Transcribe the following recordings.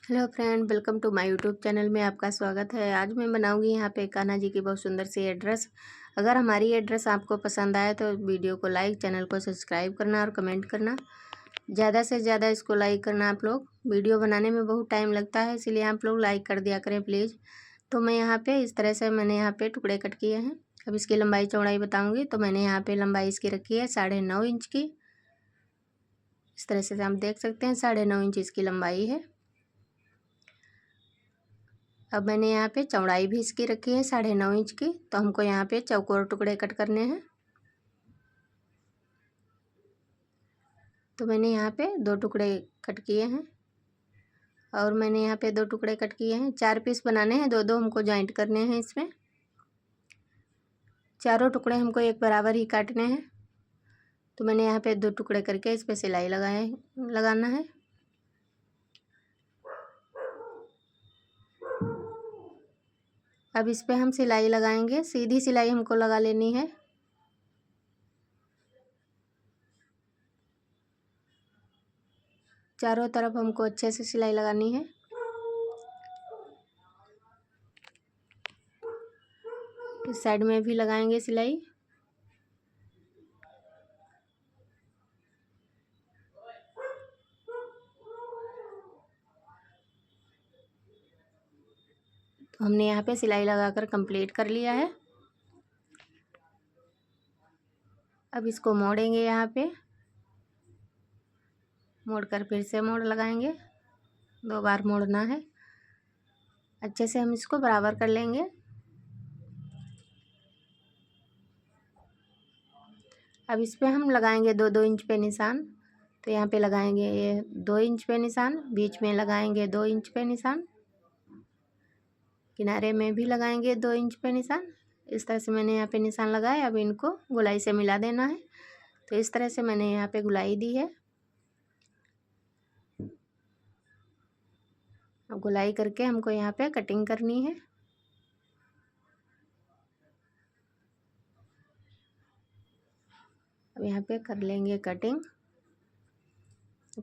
Hello friend, welcome to my YouTube channel में आपका स्वागत है। आज मैं बनाऊंगी यहाँ पे कान्हा जी की बहुत सुंदर सी एड्रेस। अगर हमारी एड्रेस आपको पसंद आए तो वीडियो को लाइक, चैनल को सब्सक्राइब करना और कमेंट करना। ज़्यादा से ज़्यादा इसको लाइक करना। आप लोग, वीडियो बनाने में बहुत टाइम लगता है, इसलिए आप लोग लाइक कर दिया करें प्लीज़। तो मैं यहाँ पर इस तरह से मैंने यहाँ पर टुकड़े कट किए हैं। अब इसकी लंबाई चौड़ाई बताऊँगी। तो मैंने यहाँ पर लंबाई इसकी रखी है 9.5 इंच की। इस तरह से आप देख सकते हैं 9.5 इंच इसकी लंबाई है। अब मैंने यहाँ पे चौड़ाई भी इसकी रखी है 9.5 इंच की। तो हमको यहाँ पे चौकोर टुकड़े कट करने हैं। तो मैंने यहाँ पे 2 टुकड़े कट किए हैं और मैंने यहाँ पे 2 टुकड़े कट किए हैं। 4 पीस बनाने हैं, 2-2 हमको जॉइंट करने हैं। इसमें चारों टुकड़े हमको एक बराबर ही काटने हैं। तो मैंने यहाँ पे 2 टुकड़े करके इस पर सिलाई लगाना है। अब इस पे हम सिलाई लगाएंगे। सीधी सिलाई हमको लगा लेनी है। चारों तरफ हमको अच्छे से सिलाई लगानी है। इस साइड में भी लगाएंगे सिलाई। तो हमने यहाँ पे सिलाई लगाकर कंप्लीट कर लिया है। अब इसको मोड़ेंगे। यहाँ पे मोड़कर फिर से मोड़ लगाएंगे। 2 बार मोड़ना है। अच्छे से हम इसको बराबर कर लेंगे। अब इस पे हम लगाएंगे 2-2 इंच पे निशान। तो यहाँ पे लगाएंगे ये 2 इंच पे निशान, बीच में लगाएंगे 2 इंच पे निशान, किनारे में भी लगाएंगे 2 इंच पे निशान। इस तरह से मैंने यहाँ पे निशान लगाए। अब इनको गोलाई से मिला देना है। तो इस तरह से मैंने यहाँ पे गोलाई दी है। अब गोलाई करके हमको यहाँ पे कटिंग करनी है। अब यहाँ पे कर लेंगे कटिंग।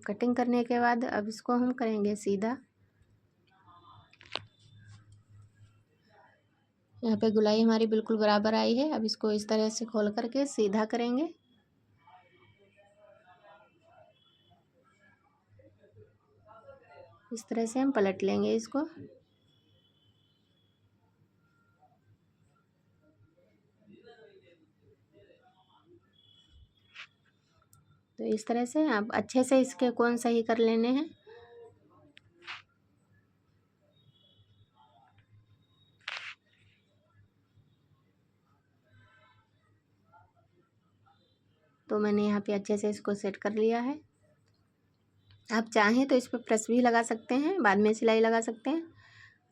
कटिंग करने के बाद अब इसको हम करेंगे सीधा। यहाँ पे गोलाई हमारी बिल्कुल बराबर आई है। अब इसको इस तरह से खोल करके सीधा करेंगे। इस तरह से हम पलट लेंगे इसको। तो इस तरह से आप अच्छे से इसके कोण सही कर लेने हैं। तो मैंने यहाँ पे अच्छे से इसको सेट कर लिया है। आप चाहें तो इस पर प्रेस भी लगा सकते हैं, बाद में सिलाई लगा सकते हैं।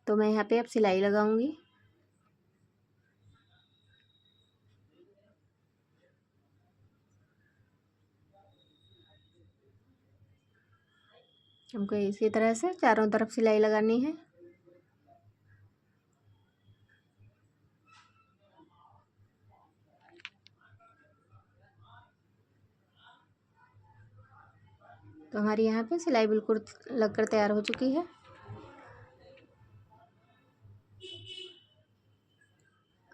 तो मैं यहाँ पे अब सिलाई लगाऊंगी। हमको इसी तरह से चारों तरफ सिलाई लगानी है। तो हमारी यहाँ पे सिलाई बिल्कुल लगकर तैयार हो चुकी है।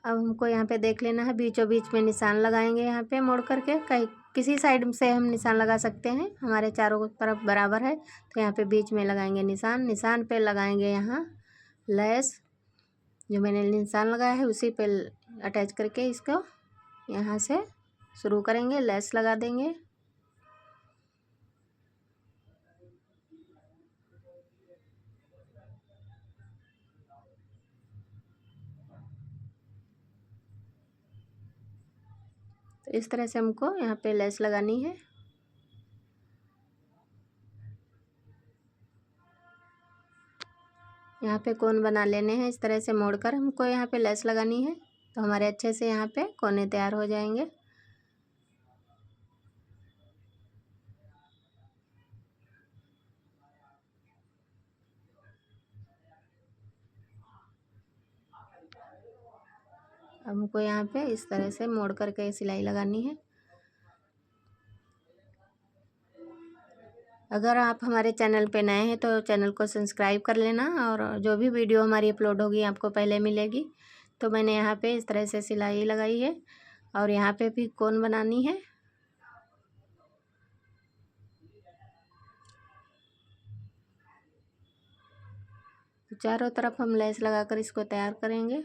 अब हमको यहाँ पे देख लेना है, बीचों बीच में निशान लगाएंगे। यहाँ पे मोड़ करके कहीं किसी साइड से हम निशान लगा सकते हैं। हमारे चारों तरफ बराबर है। तो यहाँ पे बीच में लगाएंगे निशान। निशान पे लगाएंगे यहाँ लेस। जो मैंने निशान लगाया है उसी पे अटैच करके इसको यहाँ से शुरू करेंगे, लेस लगा देंगे। तो इस तरह से हमको यहाँ पे लेस लगानी है। यहाँ पे कोन बना लेने हैं। इस तरह से मोड़कर हमको यहाँ पे लेस लगानी है। तो हमारे अच्छे से यहाँ पे कोने तैयार हो जाएंगे। अब हमको यहाँ पे इस तरह से मोड़ करके सिलाई लगानी है। अगर आप हमारे चैनल पे नए हैं तो चैनल को सब्सक्राइब कर लेना, और जो भी वीडियो हमारी अपलोड होगी आपको पहले मिलेगी। तो मैंने यहाँ पे इस तरह से सिलाई लगाई है और यहाँ पे भी कोन बनानी है। चारों तरफ हम लेस लगाकर इसको तैयार करेंगे।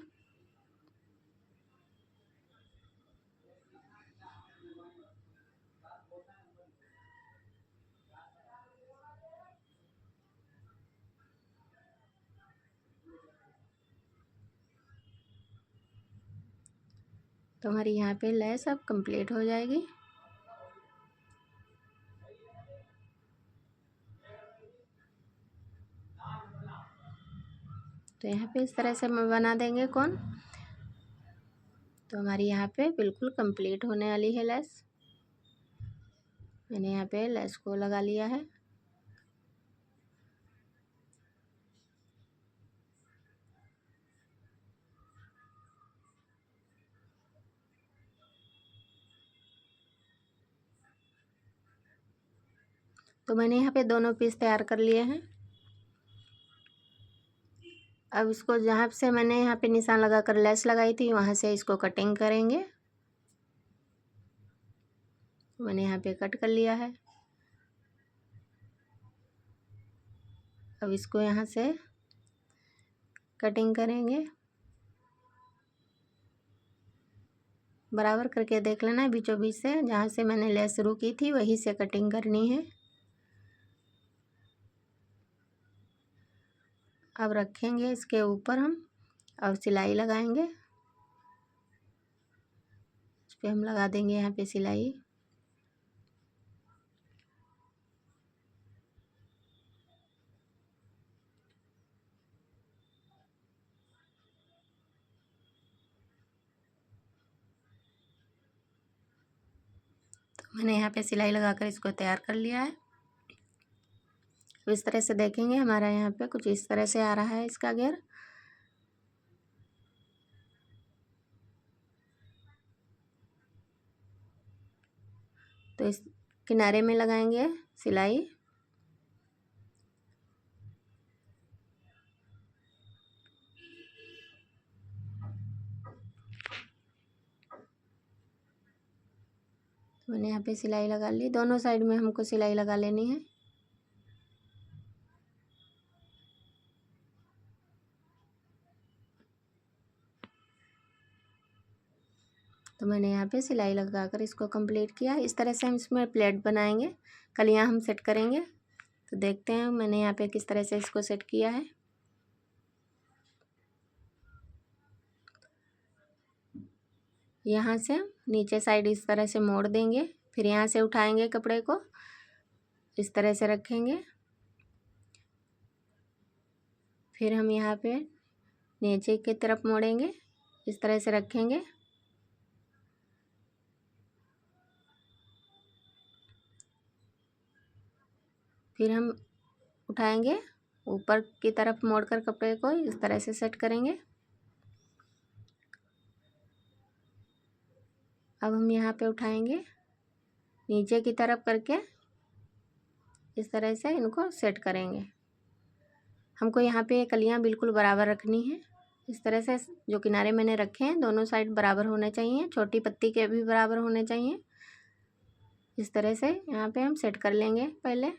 तो हमारी यहाँ पे लेस अब कंप्लीट हो जाएगी। तो यहाँ पे इस तरह से हम बना देंगे कोन। तो हमारी यहाँ पे बिल्कुल कंप्लीट होने वाली है लेस। मैंने यहाँ पे लेस को लगा लिया है। तो मैंने यहाँ पे दोनों पीस तैयार कर लिए हैं। अब इसको जहाँ से मैंने यहाँ पे निशान लगाकर लेस लगाई थी वहाँ से इसको कटिंग करेंगे। मैंने यहाँ पे कट कर लिया है। अब इसको यहाँ से कटिंग करेंगे। बराबर करके देख लेना है, बीचों बीच से जहाँ से मैंने लेस शुरू की थी वहीं से कटिंग करनी है। अब रखेंगे इसके ऊपर हम और सिलाई लगाएंगे। इस पर हम लगा देंगे यहाँ पे सिलाई। तो मैंने यहाँ पे सिलाई लगाकर इसको तैयार कर लिया है। अब इस तरह से देखेंगे हमारा यहाँ पे कुछ इस तरह से आ रहा है इसका घेर। तो इस किनारे में लगाएंगे सिलाई। मैंने यहाँ पे सिलाई लगा ली। दोनों साइड में हमको सिलाई लगा लेनी है। तो मैंने यहाँ पे सिलाई लगाकर इसको कंप्लीट किया। इस तरह से हम इसमें प्लेट बनाएंगे, कलियाँ हम सेट करेंगे। तो देखते हैं मैंने यहाँ पे किस तरह से इसको सेट किया है। यहाँ से नीचे साइड इस तरह से मोड़ देंगे, फिर यहाँ से उठाएंगे कपड़े को, इस तरह से रखेंगे। फिर हम यहाँ पे नीचे की तरफ मोड़ेंगे, इस तरह से रखेंगे। फिर हम उठाएंगे, ऊपर की तरफ मोड़कर कपड़े को इस तरह से सेट करेंगे। अब हम यहाँ पे उठाएंगे, नीचे की तरफ करके इस तरह से इनको सेट करेंगे। हमको यहाँ पे कलियाँ बिल्कुल बराबर रखनी है। इस तरह से जो किनारे मैंने रखे हैं दोनों साइड बराबर होने चाहिए, छोटी पत्ती के भी बराबर होने चाहिए। इस तरह से यहाँ पे हम सेट कर लेंगे। पहले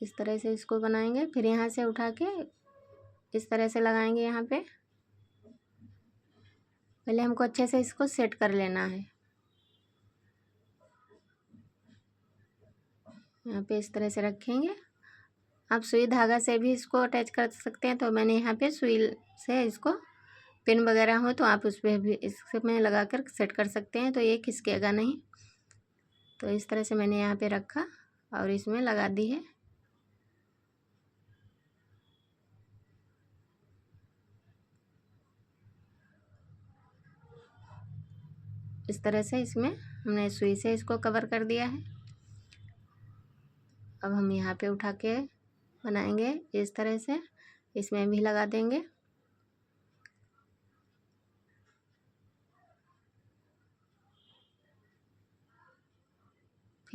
इस तरह से इसको बनाएंगे, फिर यहाँ से उठा के इस तरह से लगाएंगे। यहाँ पे पहले हमको अच्छे से इसको सेट कर लेना है। यहाँ पे इस तरह से रखेंगे। आप सुई धागा से भी इसको अटैच कर सकते हैं। तो मैंने यहाँ पे सुई से इसको, पिन वगैरह हो तो आप उस पर भी इसमें लगा कर सेट कर सकते हैं, तो ये खिसकेगा नहीं। तो इस तरह से मैंने यहाँ पे रखा और इसमें लगा दी है। इस तरह से इसमें हमने सुई से इसको कवर कर दिया है। अब हम यहाँ पे उठा के बनाएंगे इस तरह से, इसमें भी लगा देंगे।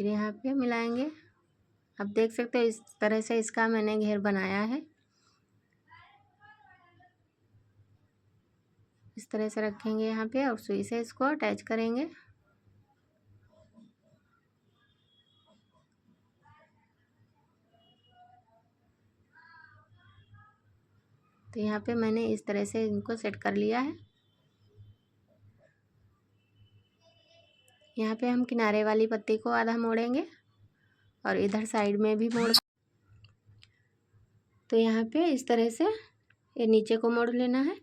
फिर यहाँ पे मिलाएंगे। आप देख सकते हो इस तरह से इसका मैंने घेर बनाया है। इस तरह से रखेंगे यहाँ पे और सुई से इसको अटैच करेंगे। तो यहाँ पे मैंने इस तरह से इनको सेट कर लिया है। यहाँ पे हम किनारे वाली पत्ती को आधा मोड़ेंगे और इधर साइड में भी मोड़। तो यहाँ पे इस तरह से ये नीचे को मोड़ लेना है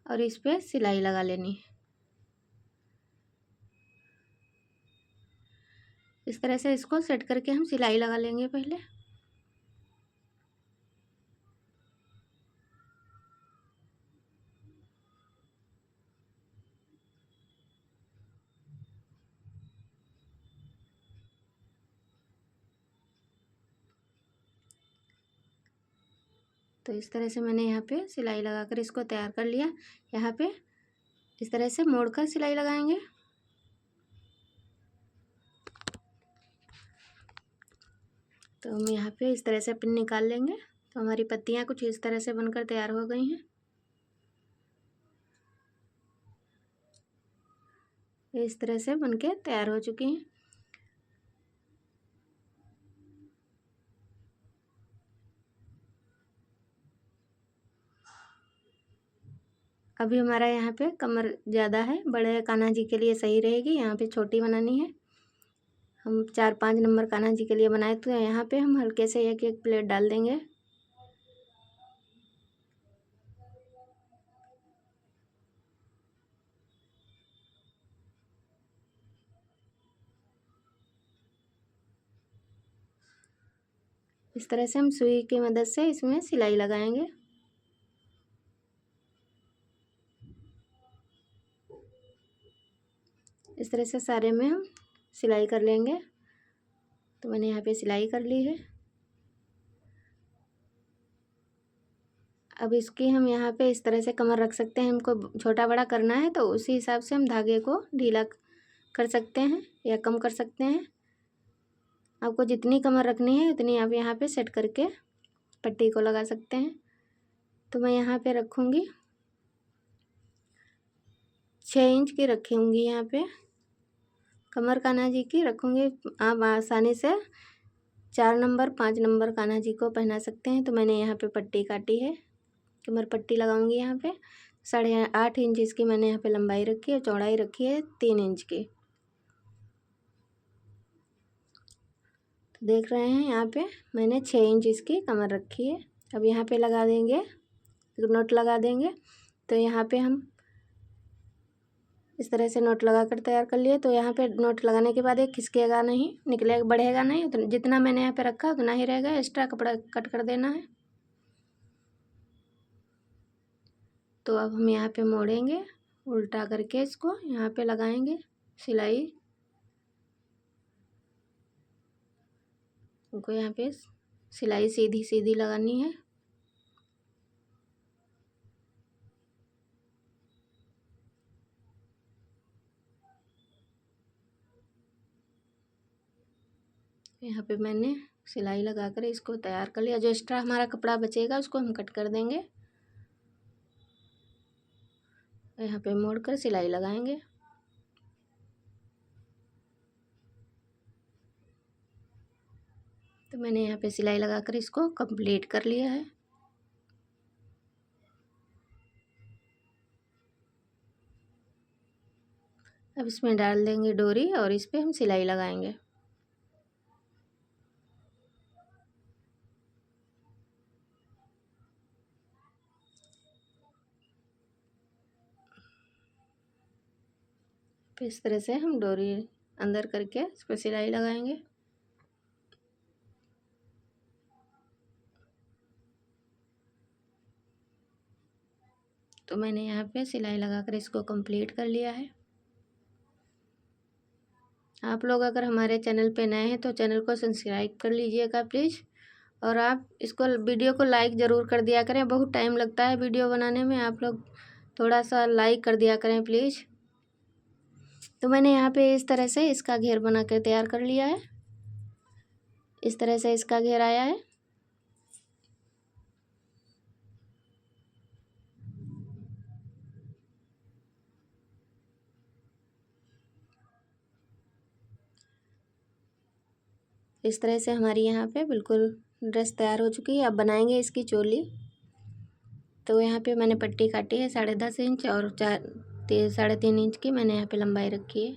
और इस पे सिलाई लगा लेनी है। इस तरह से इसको सेट करके हम सिलाई लगा लेंगे पहले। तो इस तरह से मैंने यहाँ पे सिलाई लगाकर इसको तैयार कर लिया। यहाँ पे इस तरह से मोड़कर सिलाई लगाएंगे। तो हम यहाँ पे इस तरह से पिन निकाल लेंगे। तो हमारी पत्तियाँ कुछ इस तरह से बनकर तैयार हो गई हैं। इस तरह से बनके तैयार हो चुकी हैं। अभी हमारा यहाँ पे कमर ज़्यादा है, बड़े कान्हा जी के लिए सही रहेगी। यहाँ पे छोटी बनानी है। हम 4-5 नंबर कान्हा जी के लिए बनाए। तो यहाँ पे हम हल्के से एक एक प्लेट डाल देंगे। इस तरह से हम सुई की मदद से इसमें सिलाई लगाएंगे। इस तरह से सारे में हम सिलाई कर लेंगे। तो मैंने यहाँ पे सिलाई कर ली है। अब इसकी हम यहाँ पे इस तरह से कमर रख सकते हैं। हमको छोटा बड़ा करना है तो उसी हिसाब से हम धागे को ढीला कर सकते हैं या कम कर सकते हैं। आपको जितनी कमर रखनी है उतनी आप यहाँ पे सेट करके पट्टी को लगा सकते हैं। तो मैं यहाँ पे रखूँगी 6 इंच की रखूँगी। यहाँ पे कमर कान्हा जी की रखूँगी। आप आसानी से 4 नंबर 5 नंबर कान्हा जी को पहना सकते हैं। तो मैंने यहाँ पे पट्टी काटी है, कमर पट्टी लगाऊंगी। यहाँ पे 8.5 इंच इसकी मैंने यहाँ पे लंबाई रखी है, चौड़ाई रखी है 3 इंच की। तो देख रहे हैं यहाँ पे मैंने 6 इंच इसकी कमर रखी है। अब यहाँ पे लगा देंगे, नोट लगा देंगे। तो यहाँ पे हम इस तरह से नोट लगा कर तैयार कर लिए। तो यहाँ पे नोट लगाने के बाद ये खिसकेगा नहीं, निकलेगा, बढ़ेगा नहीं। तो जितना मैंने यहाँ पे रखा उतना ही रहेगा, एक्स्ट्रा कपड़ा कट कर देना है। तो अब हम यहाँ पे मोड़ेंगे, उल्टा करके इसको यहाँ पे लगाएंगे सिलाई। हमको यहाँ पे सिलाई सीधी सीधी लगानी है। यहाँ पे मैंने सिलाई लगाकर इसको तैयार कर लिया। जो एक्स्ट्रा हमारा कपड़ा बचेगा उसको हम कट कर देंगे। यहाँ पे मोड़कर सिलाई लगाएंगे। तो मैंने यहाँ पे सिलाई लगाकर इसको कंप्लीट कर लिया है। अब इसमें डाल देंगे डोरी और इस पे हम सिलाई लगाएंगे। फिर इस तरह से हम डोरी अंदर करके इस पर सिलाई लगाएंगे। तो मैंने यहाँ पे सिलाई लगाकर इसको कंप्लीट कर लिया है। आप लोग अगर हमारे चैनल पे नए हैं तो चैनल को सब्सक्राइब कर लीजिएगा प्लीज़। और आप इसको वीडियो को लाइक ज़रूर कर दिया करें, बहुत टाइम लगता है वीडियो बनाने में। आप लोग थोड़ा सा लाइक कर दिया करें प्लीज़। तो मैंने यहाँ पे इस तरह से इसका घेर बना कर तैयार कर लिया है। इस तरह से इसका घेर आया है। इस तरह से हमारी यहाँ पे बिल्कुल ड्रेस तैयार हो चुकी है। अब बनाएंगे इसकी चोली। तो यहाँ पे मैंने पट्टी काटी है 10.5 इंच और 3.5 इंच की मैंने यहाँ पे लंबाई रखी है।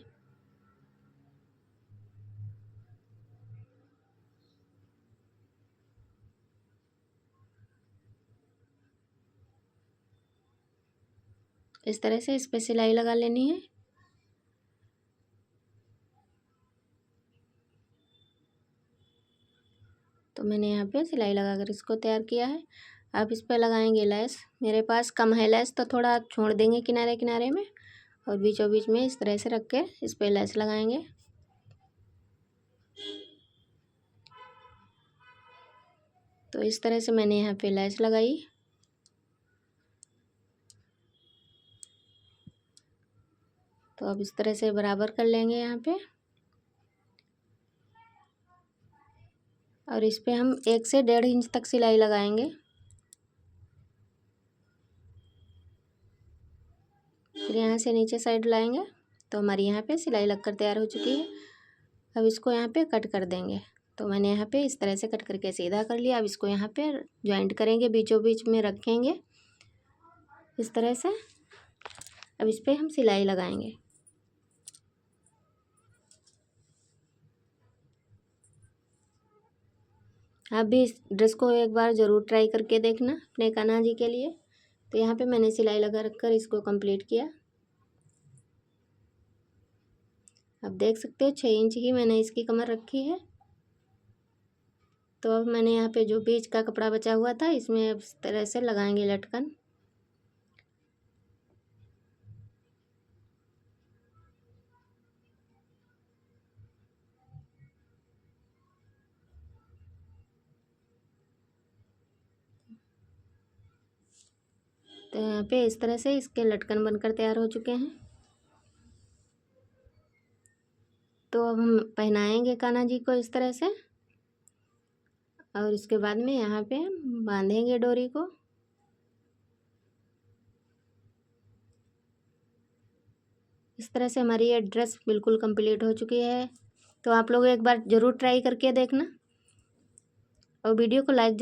इस तरह से इस पे सिलाई लगा लेनी है। तो मैंने यहाँ पे सिलाई लगाकर इसको तैयार किया है। अब इस पे लगाएंगे लेस। मेरे पास कम है लेस तो थोड़ा छोड़ देंगे किनारे किनारे में, और बीचों बीच में इस तरह से रख के इस पे लेस लगाएंगे। तो इस तरह से मैंने यहाँ पे लेस लगाई। तो अब इस तरह से बराबर कर लेंगे यहाँ पे, और इस पे हम 1 से 1.5 इंच तक सिलाई लगाएंगे। फिर यहाँ से नीचे साइड लाएंगे। तो हमारी यहाँ पे सिलाई लगकर तैयार हो चुकी है। अब इसको यहाँ पे कट कर देंगे। तो मैंने यहाँ पे इस तरह से कट करके सीधा कर लिया। अब इसको यहाँ पे जॉइंट करेंगे, बीचों बीच में रखेंगे इस तरह से। अब इस पे हम सिलाई लगाएंगे। आप भी इस ड्रेस को एक बार ज़रूर ट्राई करके देखना अपने कान्हा जी के लिए। तो यहाँ पे मैंने सिलाई लगा रखकर इसको कंप्लीट किया। अब देख सकते हो 6 इंच की मैंने इसकी कमर रखी है। तो अब मैंने यहाँ पे जो बीच का कपड़ा बचा हुआ था इसमें अब इस तरह से लगाएंगे लटकन। तो यहाँ पे इस तरह से इसके लटकन बनकर तैयार हो चुके हैं। तो अब हम पहनाएंगे कान्हा जी को इस तरह से, और इसके बाद में यहाँ पे बांधेंगे डोरी को। इस तरह से हमारी ये ड्रेस बिल्कुल कंप्लीट हो चुकी है। तो आप लोग एक बार ज़रूर ट्राई करके देखना, और वीडियो को लाइक